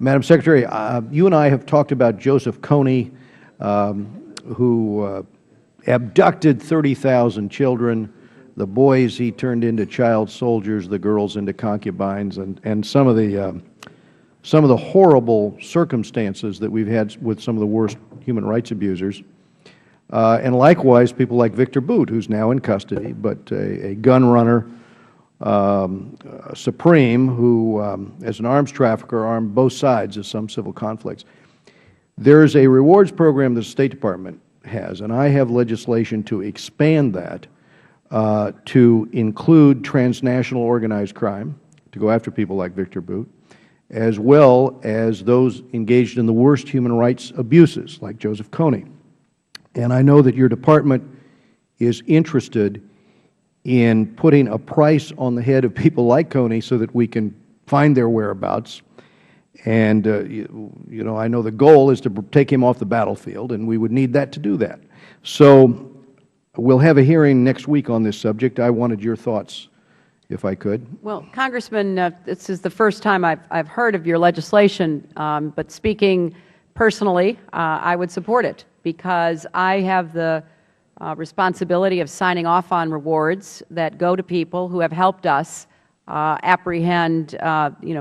Madam Secretary, you and I have talked about Joseph Kony, who abducted 30,000 children. The boys he turned into child soldiers, the girls into concubines, and some of the horrible circumstances that we've had with some of the worst human rights abusers. And likewise, people like Victor Boot, who's now in custody, but a gun runner, supreme, who, as an arms trafficker, armed both sides of some civil conflicts. There is a rewards program the State Department has, and I have legislation to expand that to include transnational organized crime, to go after people like Victor Boot, as well as those engaged in the worst human rights abuses, like Joseph Kony. And I know that your department is interested in putting a price on the head of people like Kony so that we can find their whereabouts. And, you know, I know the goal is to take him off the battlefield, and we would need that to do that. So we'll have a hearing next week on this subject. I wanted your thoughts, if I could. Well, Congressman, this is the first time I've heard of your legislation, but speaking personally, I would support it because I have the responsibility of signing off on rewards that go to people who have helped us apprehend,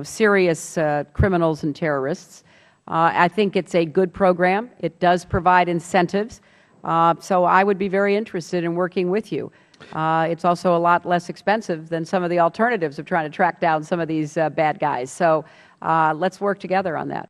serious criminals and terrorists. I think it's a good program. It does provide incentives. So I would be very interested in working with you. It's also a lot less expensive than some of the alternatives of trying to track down some of these bad guys. So let's work together on that.